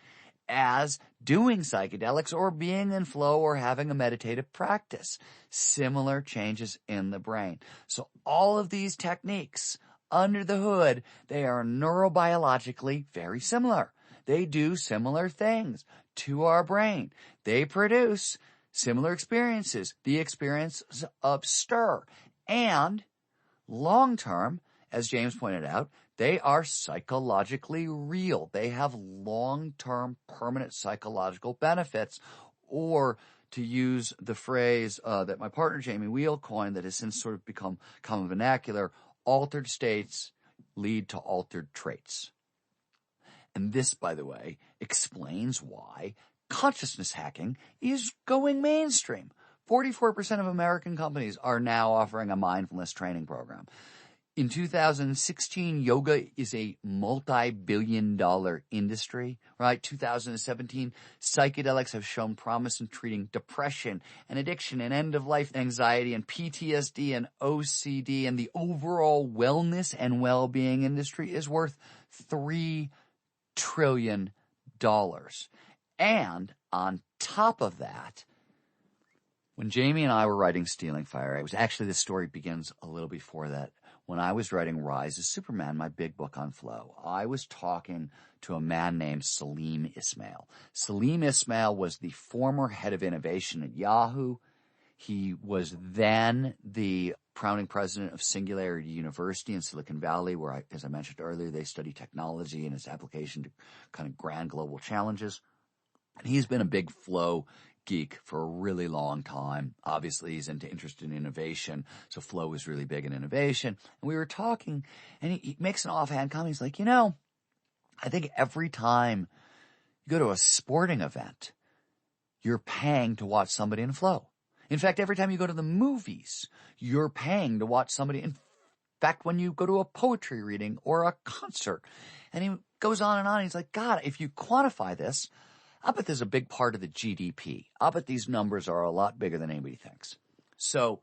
as doing psychedelics or being in flow or having a meditative practice. Similar changes in the brain. So all of these techniques, under the hood, they are neurobiologically very similar. They do similar things to our brain. They produce similar experiences, the experience of stir. And long-term, as James pointed out, they are psychologically real. They have long-term permanent psychological benefits, or to use the phrase that my partner Jamie Wheel coined that has since sort of become common vernacular, altered states lead to altered traits. And this, by the way, explains why consciousness hacking is going mainstream. 44% of American companies are now offering a mindfulness training program. In 2016, yoga is a multi-billion-dollar industry, right? 2017, psychedelics have shown promise in treating depression and addiction and end-of-life anxiety and PTSD and OCD, and the overall wellness and well-being industry is worth $3 trillion. And on top of that, when Jamie and I were writing Stealing Fire, this story begins a little before that. When I was writing Rise as Superman, my big book on flow, I was talking to a man named Salim Ismail. Salim Ismail was the former head of innovation at Yahoo. He was then the founding president of Singularity University in Silicon Valley, where, as I mentioned earlier, they study technology and its application to kind of grand global challenges. And he's been a big flow geek for a really long time. Obviously, he's interested in innovation, so flow is really big in innovation. And we were talking, and he makes an offhand comment. He's like, I think every time you go to a sporting event, you're paying to watch somebody in flow. In fact, every time you go to the movies, you're paying to watch somebody. In fact, when you go to a poetry reading or a concert, and he goes on and on. He's like, God, if you quantify this, I bet there's a big part of the GDP. I bet these numbers are a lot bigger than anybody thinks. So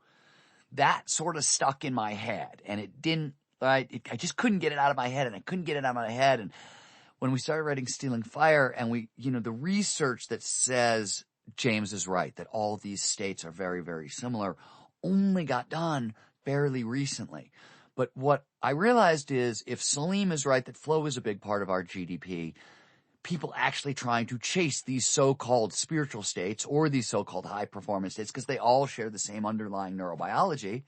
that sort of stuck in my head, and it didn't, right? I just couldn't get it out of my head, and I couldn't get it out of my head. And when we started writing Stealing Fire, and the research that says James is right, that all of these states are very, very similar, only got done fairly recently. But what I realized is if Salim is right that flow is a big part of our GDP, people actually trying to chase these so-called spiritual states or these so-called high-performance states because they all share the same underlying neurobiology,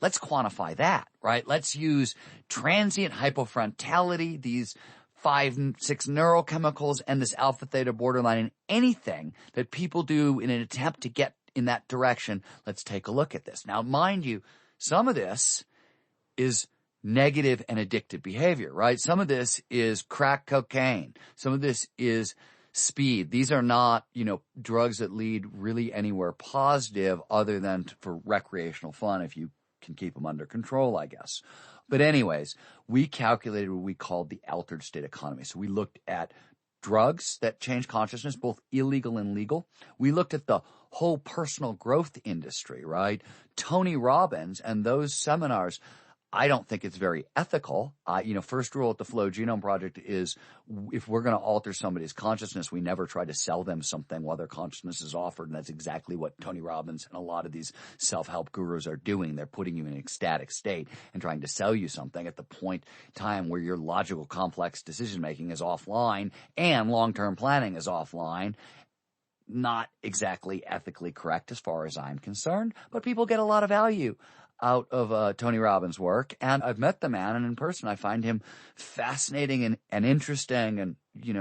let's quantify that, right? Let's use transient hypofrontality, these 5, 6 neurochemicals, and this alpha-theta borderline, and anything that people do in an attempt to get in that direction. Let's take a look at this. Now, mind you, some of this is negative and addictive behavior, right? Some of this is crack cocaine. Some of this is speed. These are not, drugs that lead really anywhere positive other than for recreational fun if you can keep them under control, I guess. But anyways, we calculated what we called the altered state economy. So we looked at drugs that change consciousness, both illegal and legal. We looked at the whole personal growth industry, right? Tony Robbins and those seminars, I don't think it's very ethical. First rule at the Flow Genome Project is if we're going to alter somebody's consciousness, we never try to sell them something while their consciousness is offered. And that's exactly what Tony Robbins and a lot of these self-help gurus are doing. They're putting you in an ecstatic state and trying to sell you something at the point in time where your logical, complex decision-making is offline and long-term planning is offline. Not exactly ethically correct as far as I'm concerned, but people get a lot of value out of Tony Robbins' work. And I've met the man, and in person I find him fascinating and interesting and,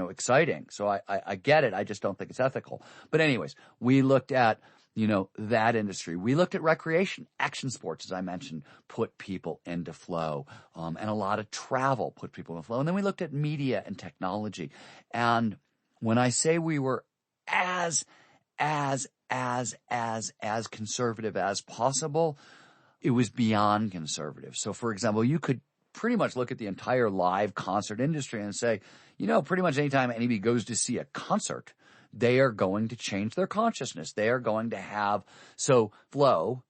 exciting. So I get it. I just don't think it's ethical. But anyways, we looked at, that industry. We looked at recreation, action sports, as I mentioned, put people into flow. And a lot of travel put people into flow. And then we looked at media and technology. And when I say we were as conservative as possible, it was beyond conservative. So, for example, you could pretty much look at the entire live concert industry and say, pretty much anytime anybody goes to see a concert, they are going to change their consciousness. They are going to have, so flow,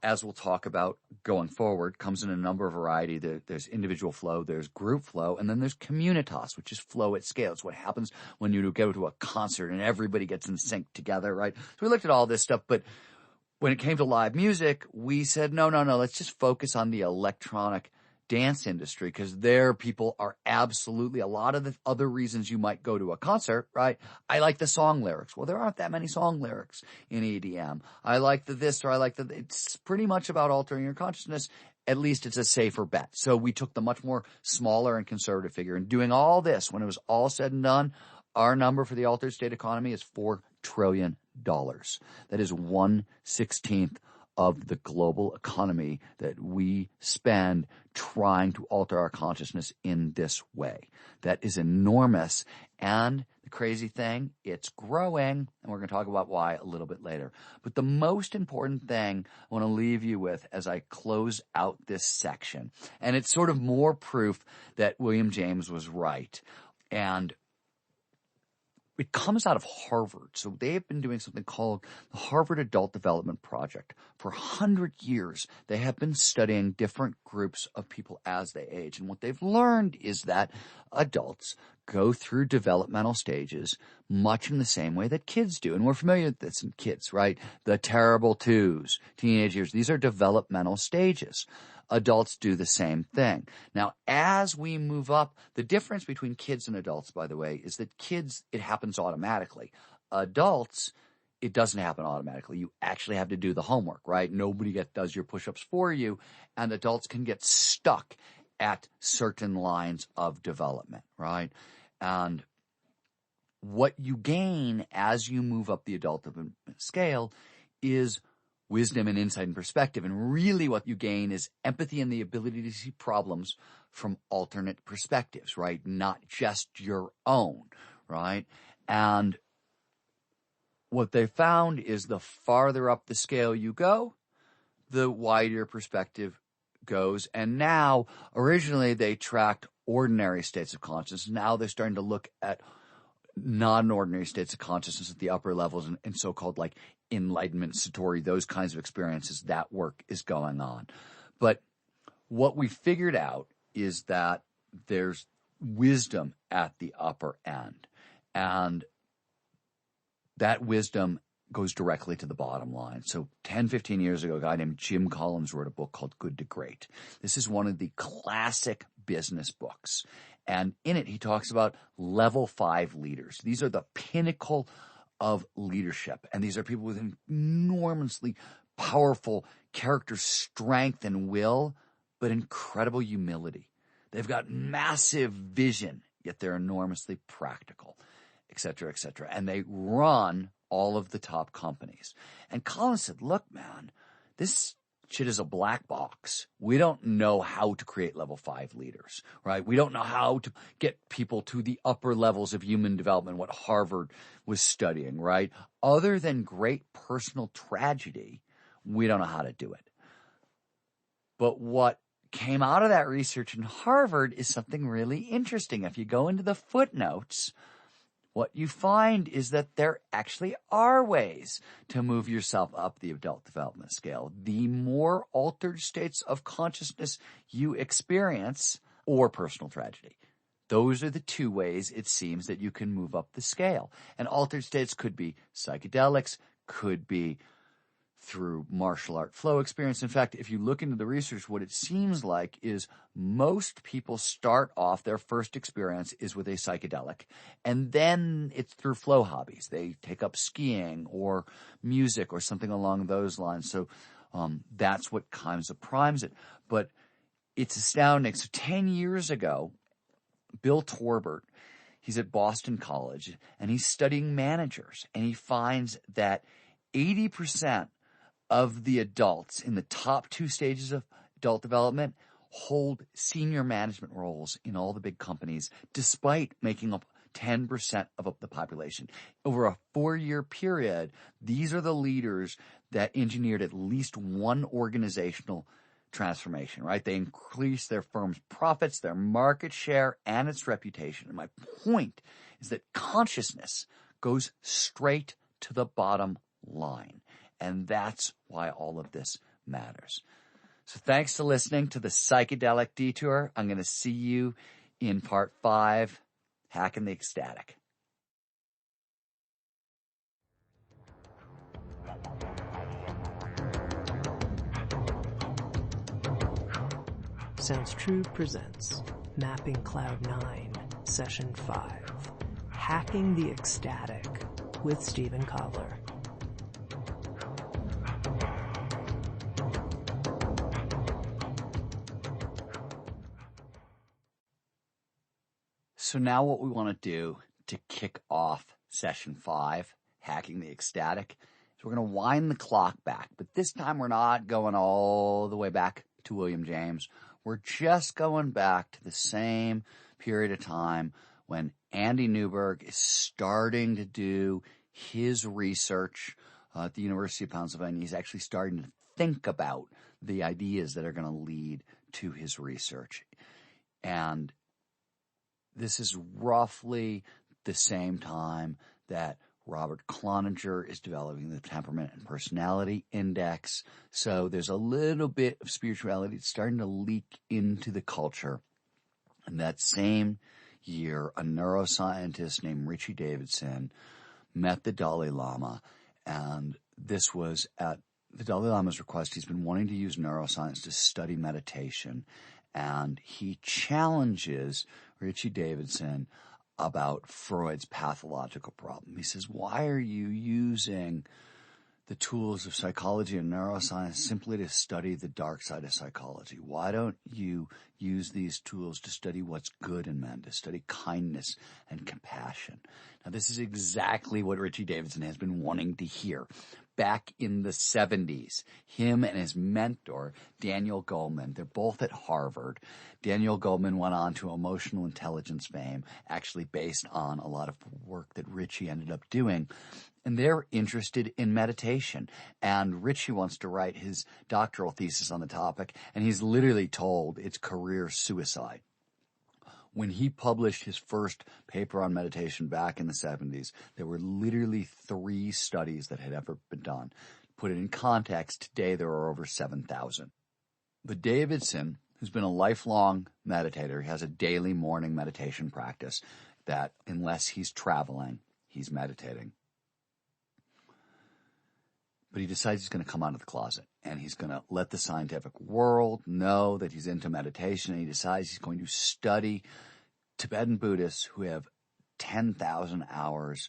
as we'll talk about going forward, comes in a number of variety. There's individual flow, there's group flow, and then there's communitas, which is flow at scale. It's what happens when you go to a concert and everybody gets in sync together, right? So we looked at all this stuff, but when it came to live music, we said, no, let's just focus on the electronic dance industry, because there people are absolutely, a lot of the other reasons you might go to a concert, right? I like the song lyrics. Well, there aren't that many song lyrics in EDM. I like the this, or I like the, it's pretty much about altering your consciousness. At least it's a safer bet. So we took the much more smaller and conservative figure, and doing all this, when it was all said and done, our number for the altered state economy is $4 trillion. That is 1/16 of the global economy that we spend trying to alter our consciousness in this way. That is enormous. And the crazy thing, it's growing, and we're going to talk about why a little bit later. But the most important thing I want to leave you with as I close out this section, and it's sort of more proof that William James was right, and it comes out of Harvard. So they have been doing something called the Harvard Adult Development Project. For 100 years, they have been studying different groups of people as they age. And what they've learned is that adults go through developmental stages much in the same way that kids do. And we're familiar with this in kids, right? The terrible twos, teenage years. These are developmental stages. Adults do the same thing. Now, as we move up, the difference between kids and adults, by the way, is that kids, it happens automatically. Adults, it doesn't happen automatically. You actually have to do the homework, right? Nobody does your push-ups for you, and adults can get stuck at certain lines of development, right? And what you gain as you move up the adult development scale is wisdom and insight and perspective. And really what you gain is empathy and the ability to see problems from alternate perspectives, right? Not just your own, right? And what they found is the farther up the scale you go, the wider your perspective goes. And now, originally they tracked ordinary states of consciousness. Now they're starting to look at non-ordinary states of consciousness at the upper levels and so-called like enlightenment, satori, those kinds of experiences. That work is going on. But what we figured out is that there's wisdom at the upper end. And that wisdom goes directly to the bottom line. So 10, 15 years ago, a guy named Jim Collins wrote a book called Good to Great. This is one of the classic business books. And in it, he talks about level 5 leaders. These are the pinnacle of leadership. And these are people with enormously powerful character strength and will, but incredible humility. They've got massive vision, yet they're enormously practical, et cetera, et cetera. And they run all of the top companies. And Collins said, look, man, this shit is a black box. We don't know how to create level 5 leaders, right? We don't know how to get people to the upper levels of human development, what Harvard was studying, right? Other than great personal tragedy, we don't know how to do it. But what came out of that research in Harvard is something really interesting. If you go into the footnotes, what you find is that there actually are ways to move yourself up the adult development scale. The more altered states of consciousness you experience, or personal tragedy, those are the two ways it seems that you can move up the scale. And altered states could be psychedelics, could be through martial art flow experience. In fact, if you look into the research, what it seems like is most people start off, their first experience is with a psychedelic, and then it's through flow hobbies. They take up skiing or music or something along those lines. So that's what kind of primes it. But it's astounding. So 10 years ago, Bill Torbert, he's at Boston College, and he's studying managers, and he finds that 80% of the adults in the top 2 stages of adult development hold senior management roles in all the big companies, despite making up 10% of the population. Over a 4-year period, these are the leaders that engineered at least one organizational transformation, right? They increase their firm's profits, their market share, and its reputation. And my point is that consciousness goes straight to the bottom line. And that's why all of this matters. So thanks for listening to the Psychedelic Detour. I'm going to see you in part 5, Hacking the Ecstatic. Sounds True presents Mapping Cloud 9, Session 5, Hacking the Ecstatic with Stephen Kotler. So now what we want to do to kick off Session 5, Hacking the Ecstatic, is we're going to wind the clock back. But this time we're not going all the way back to William James. We're just going back to the same period of time when Andy Newberg is starting to do his research at the University of Pennsylvania. He's actually starting to think about the ideas that are going to lead to his research. And this is roughly the same time that Robert Cloninger is developing the Temperament and Personality Index. So there's a little bit of spirituality that's starting to leak into the culture. And that same year, a neuroscientist named Richie Davidson met the Dalai Lama. And this was at the Dalai Lama's request. He's been wanting to use neuroscience to study meditation. And he challenges Richie Davidson about Freud's pathological problem. He says, why are you using the tools of psychology and neuroscience simply to study the dark side of psychology? Why don't you use these tools to study what's good in men, to study kindness and compassion? Now, this is exactly what Richie Davidson has been wanting to hear. Back in the 70s, him and his mentor, Daniel Goleman, they're both at Harvard. Daniel Goleman went on to emotional intelligence fame, actually based on a lot of work that Richie ended up doing. And they're interested in meditation. And Richie wants to write his doctoral thesis on the topic, and he's literally told it's career suicide. When he published his first paper on meditation back in the 70s, there were literally 3 studies that had ever been done. Put it in context, today there are over 7,000. But Davidson, who's been a lifelong meditator, has a daily morning meditation practice that, unless he's traveling, he's meditating. But he decides he's going to come out of the closet, and he's going to let the scientific world know that he's into meditation, and he decides he's going to study Tibetan Buddhists who have 10,000 hours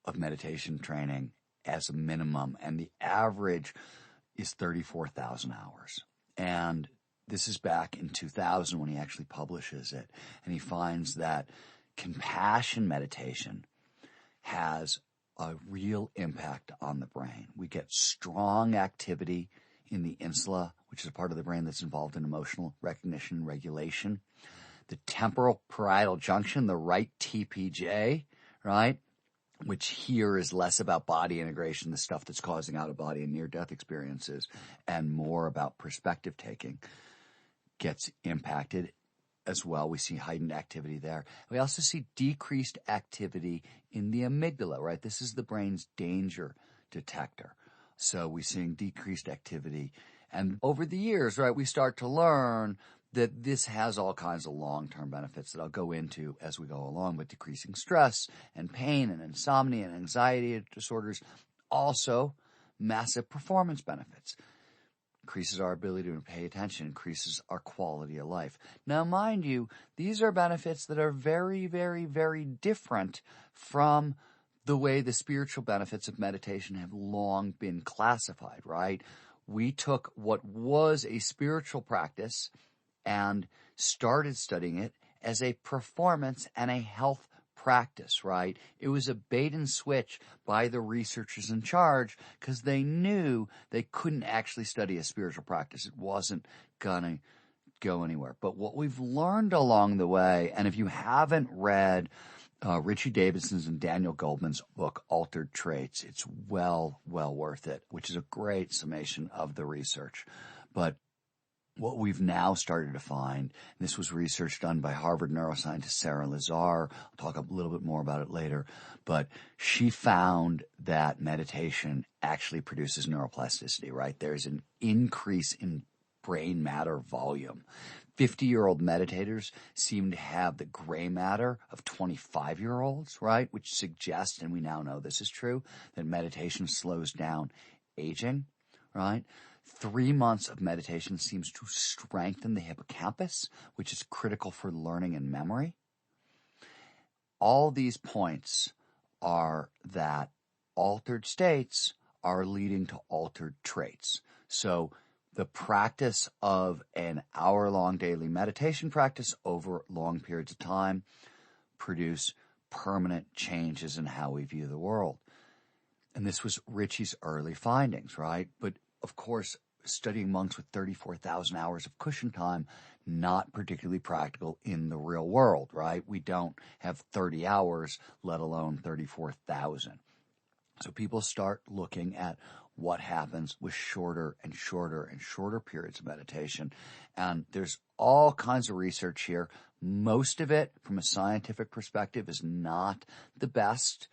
of meditation training as a minimum, and the average is 34,000 hours. And this is back in 2000 when he actually publishes it, and he finds that compassion meditation has a real impact on the brain. We get strong activity in the insula, which is a part of the brain that's involved in emotional recognition and regulation. The temporal parietal junction, the right TPJ, right, which here is less about body integration, the stuff that's causing out-of-body and near-death experiences, and more about perspective taking, gets impacted, as well. We see heightened activity there. We also see decreased activity in the amygdala, right? This is the brain's danger detector. So we're seeing decreased activity. And over the years, right, we start to learn that this has all kinds of long-term benefits that I'll go into as we go along, with decreasing stress and pain and insomnia and anxiety disorders. Also, massive performance benefits. Increases our ability to pay attention, increases our quality of life. Now, mind you, these are benefits that are very, very, very different from the way the spiritual benefits of meditation have long been classified, right? We took what was a spiritual practice and started studying it as a performance and a health practice, right? It was a bait and switch by the researchers in charge because they knew they couldn't actually study a spiritual practice. It wasn't gonna go anywhere. But what we've learned along the way, and if you haven't read Richie Davidson's and Daniel Goldman's book, Altered Traits, it's well worth it, which is a great summation of the research. But what we've now started to find, and this was research done by Harvard neuroscientist Sarah Lazar, I'll talk a little bit more about it later, but she found that meditation actually produces neuroplasticity, right? There's an increase in brain matter volume. 50-year-old meditators seem to have the gray matter of 25-year-olds, right? Which suggests, and we now know this is true, that meditation slows down aging, right? 3 months of meditation seems to strengthen the hippocampus, which is critical for learning and memory. All these points are that altered states are leading to altered traits. So the practice of an hour-long daily meditation practice over long periods of time produce permanent changes in how we view the world. And this was Richie's early findings, right? But of course, studying monks with 34,000 hours of cushion time, not particularly practical in the real world, right? We don't have 30 hours, let alone 34,000. So people start looking at what happens with shorter and shorter and shorter periods of meditation. And there's all kinds of research here. Most of it, from a scientific perspective, is not the best,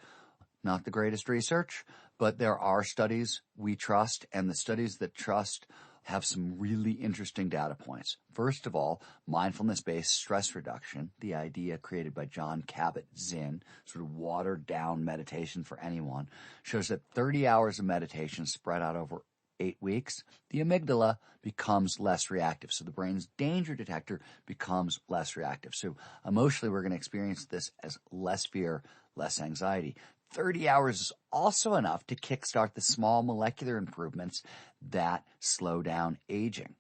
not the greatest research, but there are studies we trust, and the studies that trust have some really interesting data points. First of all, mindfulness-based stress reduction, the idea created by John Kabat-Zinn, sort of watered-down meditation for anyone, shows that 30 hours of meditation spread out over 8 weeks, the amygdala becomes less reactive. So the brain's danger detector becomes less reactive. So emotionally, we're going to experience this as less fear, less anxiety. 30 hours is also enough to kickstart the small molecular improvements that slow down aging.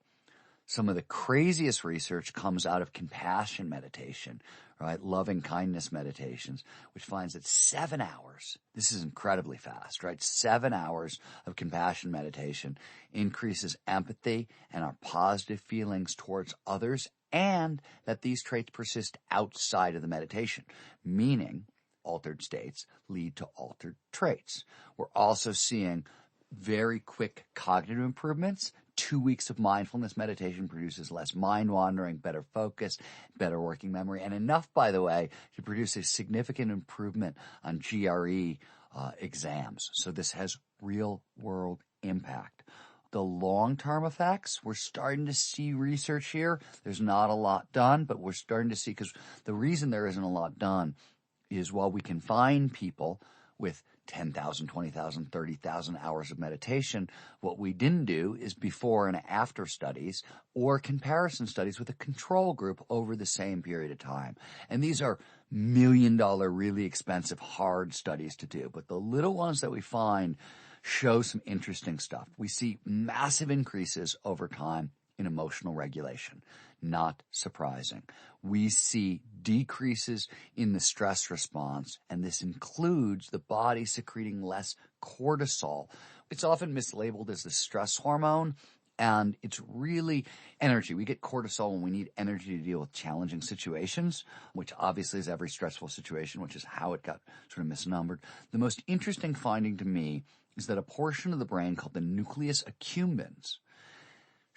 Some of the craziest research comes out of compassion meditation, right? Loving kindness meditations, which finds that 7 hours, this is incredibly fast, right? 7 hours of compassion meditation increases empathy and our positive feelings towards others, and that these traits persist outside of the meditation, meaning altered states lead to altered traits. We're also seeing very quick cognitive improvements. 2 weeks of mindfulness meditation produces less mind wandering, better focus, better working memory, and enough, by the way, to produce a significant improvement on GRE exams. So this has real world impact. The long-term effects, we're starting to see research here. There's not a lot done, but we're starting to see, because the reason there isn't a lot done is while we can find people with 10,000, 20,000, 30,000 hours of meditation, what we didn't do is before and after studies or comparison studies with a control group over the same period of time. And these are $1 million, really expensive, hard studies to do. But the little ones that we find show some interesting stuff. We see massive increases over time in emotional regulation. Not surprising. We see decreases in the stress response, and this includes the body secreting less cortisol. It's often mislabeled as the stress hormone, and it's really energy. We get cortisol when we need energy to deal with challenging situations, which obviously is every stressful situation, which is how it got sort of misnumbered. The most interesting finding to me is that a portion of the brain called the nucleus accumbens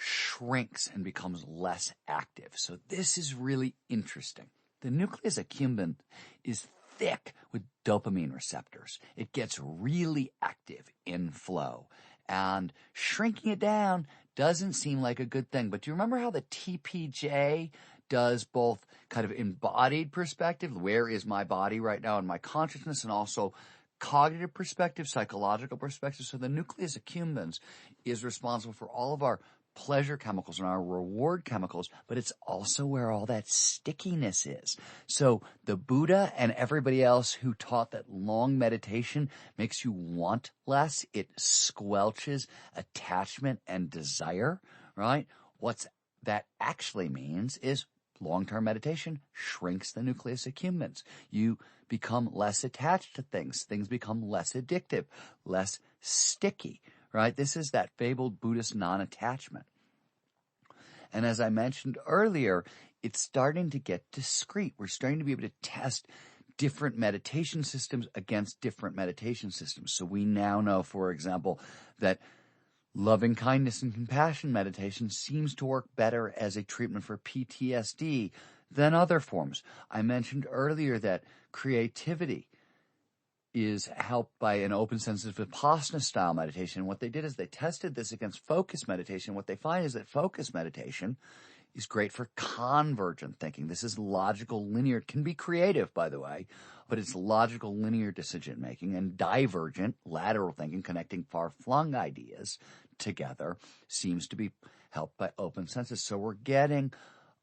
shrinks and becomes less active. So this is really interesting. The nucleus accumbens is thick with dopamine receptors. It gets really active in flow. And shrinking it down doesn't seem like a good thing. But do you remember how the TPJ does both kind of embodied perspective, where is my body right now in my consciousness, and also cognitive perspective, psychological perspective? So the nucleus accumbens is responsible for all of our pleasure chemicals and our reward chemicals, but it's also where all that stickiness is. So the Buddha and everybody else who taught that long meditation makes you want less, it squelches attachment and desire, right? What's that actually means is long-term meditation shrinks the nucleus accumbens. You become less attached to things. Things become less addictive, less sticky, right? This is that fabled Buddhist non-attachment. And as I mentioned earlier, it's starting to get discrete. We're starting to be able to test different meditation systems against different meditation systems. So we now know, for example, that loving kindness and compassion meditation seems to work better as a treatment for PTSD than other forms. I mentioned earlier that creativity is helped by an open-sensitive Vipassana style meditation. And what they did is they tested this against focus meditation. What they find is that focus meditation is great for convergent thinking. This is logical, linear. It can be creative, by the way, but it's logical, linear decision making. And divergent, lateral thinking, connecting far-flung ideas together, seems to be helped by open senses. So we're getting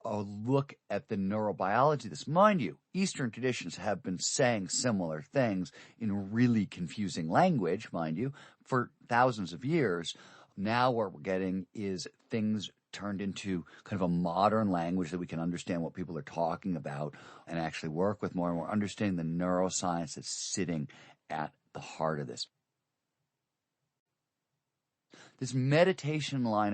a look at the neurobiology of this. Mind you, Eastern traditions have been saying similar things in really confusing language, mind you, for thousands of years. Now what we're getting is things turned into kind of a modern language that we can understand what people are talking about and actually work with more. And we're understanding the neuroscience that's sitting at the heart of this. This meditation line